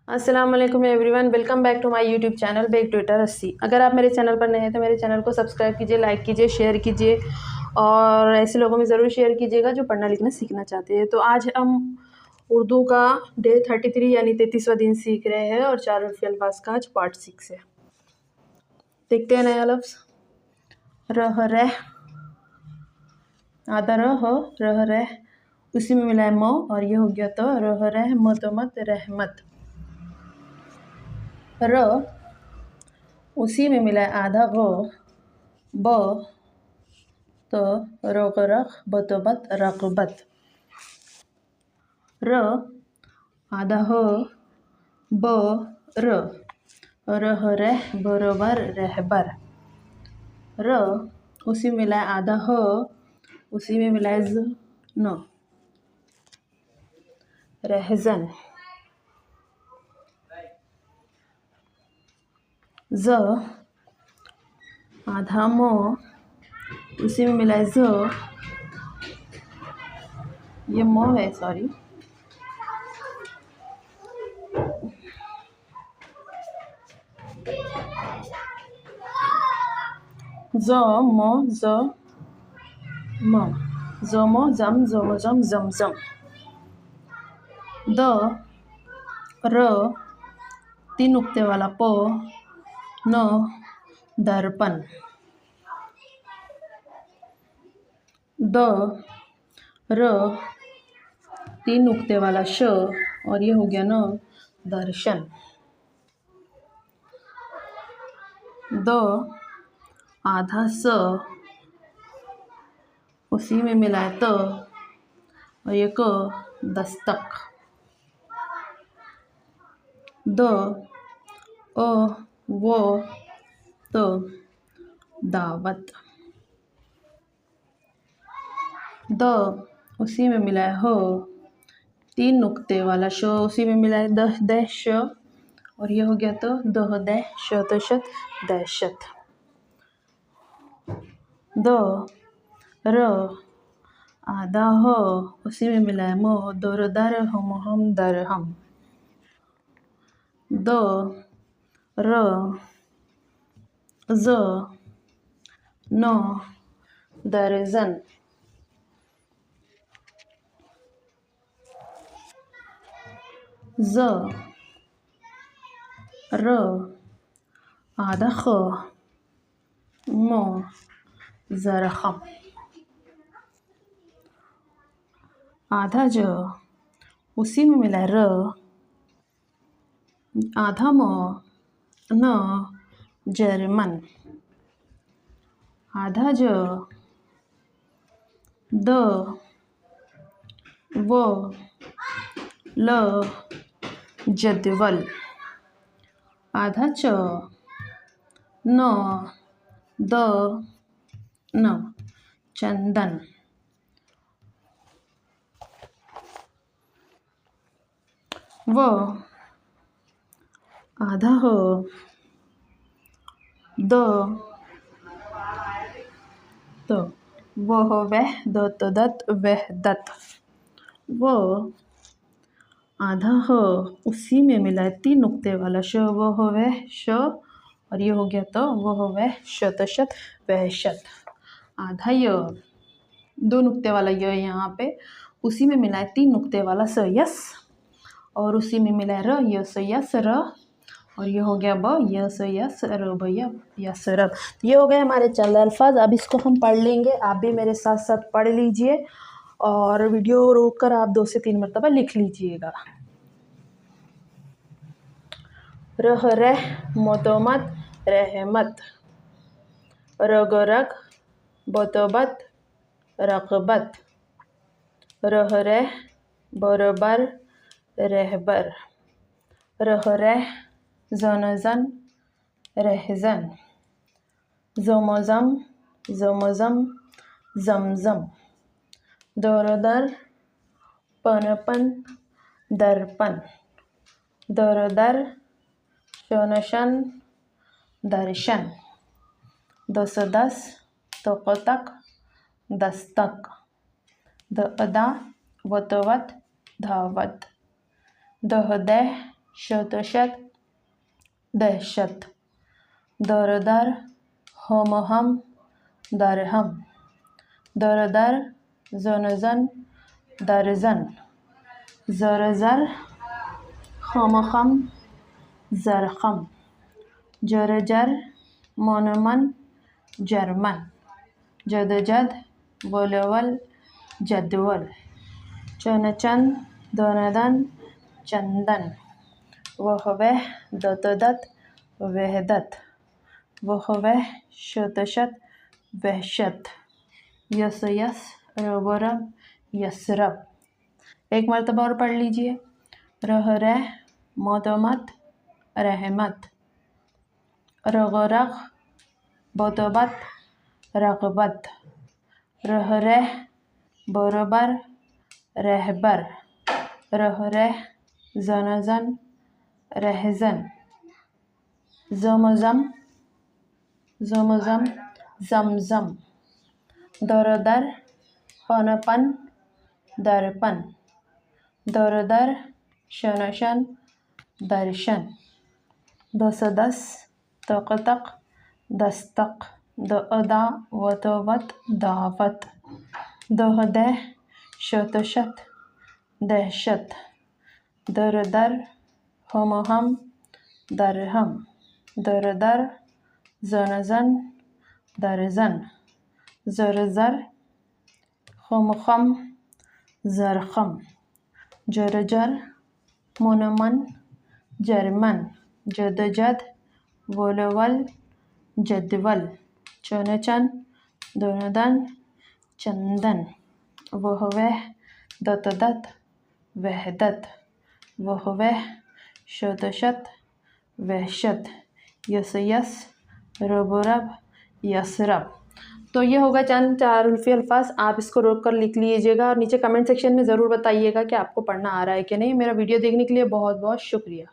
अस्सलाम वालेकुम everyone, welcome back to my YouTube channel बेक ट्विटर 80। अगर आप मेरे चैनल पर नए हैं तो मेरे चैनल को सब्सक्राइब कीजिए, लाइक कीजिए, शेयर कीजिए और ऐसे लोगों में ज़रूर शेयर कीजिएगा जो पढ़ना लिखना सीखना चाहते हैं। तो आज हम उर्दू का डे 33 यानी 33वां दिन सीख रहे हैं और 4 उर्फ़ी अल्फाज का आज पार्ट 6 है। देखते हैं नया लफ्ज़ रह रह, आधा रह रह, उसी में मिला है म और ये हो गया तो रह रह मत मत रहमत। र उसी में मिला है आधा गो, ब तो रोक रख बतोबत रकबत। र आधा हो, ब र रह रह बरोबर रहबर। र उसी में मिला है आधा हो, उसी में मिला है ज न रहजन। ज आधा मो, उसी में मिला है ज, ये मो है सॉरी। ज मो ज म, ज़मो ज़म ज़मो ज़म ज़म ज़म। द र 3 नुक्ते वाला प, न दर्पण। द र 3 नुक्ते वाला श और ये हो गया न दर्शन। द आधा स, उसी में मिला है त और ये क दस्तक। द अ वो तो दावत। द उसी में मिला है हो, 3 नुक्ते वाला शो, उसी में मिला है दह दहश और ये हो गया तो दह दह शतशत दहशत। द र आधा हो, उसी में मिला है मो, दर दर हम दर हम। द र ज न दर्जन। ज र आधा ख, म ज़रख़म। आधा ज, उसी में मिला है र, आधा म न जर्मन। आधा ज, द व ल जदवल। आधा च, न द न चंदन। व आधा हो, द तो वह वह द तो दत वह दत। वो आधा हो, उसी में मिला है 3 नुक्ते वाला श, वह वह श और ये हो गया तो वह वह शतशत वहशत। आधा य, 2 नुक्ते वाला य यहाँ पे, उसी में मिला है 3 नुक्ते वाला स यस और उसी में मिला है र यस यस र और ये हो गया ब यस यस र ब यस रब। ये हो गए हमारे चंद अल्फाज। अब इसको हम पढ़ लेंगे, आप भी मेरे साथ साथ पढ़ लीजिए और वीडियो रोक कर आप 2 से 3 मरतबा लिख लीजिएगा। रह रह मतोमत रहमत, रग रग बतोबत रकबत, रह रह बरोबर रहबर, रह रह जन रहजन, ज़मज़म ज़मज़म ज़मज़म, दर पनपन दर्पण, दर शनशन दर्शन, दस तोक़तक दस्तक, दअदा वतवत धावत, दह शतशत दहशत दर हम दरहम दर जन दर्जन ज़र खम ज़रख़म जर मन जर्मन जद वलवल जदवल चन दन चंदन वह दत वहदत वह शत वहशत यस रब यसरब। एक मर्तबा और पढ़ लीजिए। रह मत रहमत रग बत रगबत रह बरोबर रहबर रह जन रहजन जमजम जमजम दर पन दर्पण दर शन दर्शन दस तक दस्तक दा वत दावत दह शत दहशत दर हम दरहम दर जन दर्जन ज़र खम ज़रख़म जर मन जर्मन जद वलवल जदवल चन दन चंदन वह दत वहदत वह शत वहशत यस रब यसरब। तो ये होगा चंद तारुफ़ी अल्फाज। आप इसको रोक कर लिख लीजिएगा और नीचे कमेंट सेक्शन में ज़रूर बताइएगा कि आपको पढ़ना आ रहा है कि नहीं। मेरा वीडियो देखने के लिए बहुत बहुत शुक्रिया।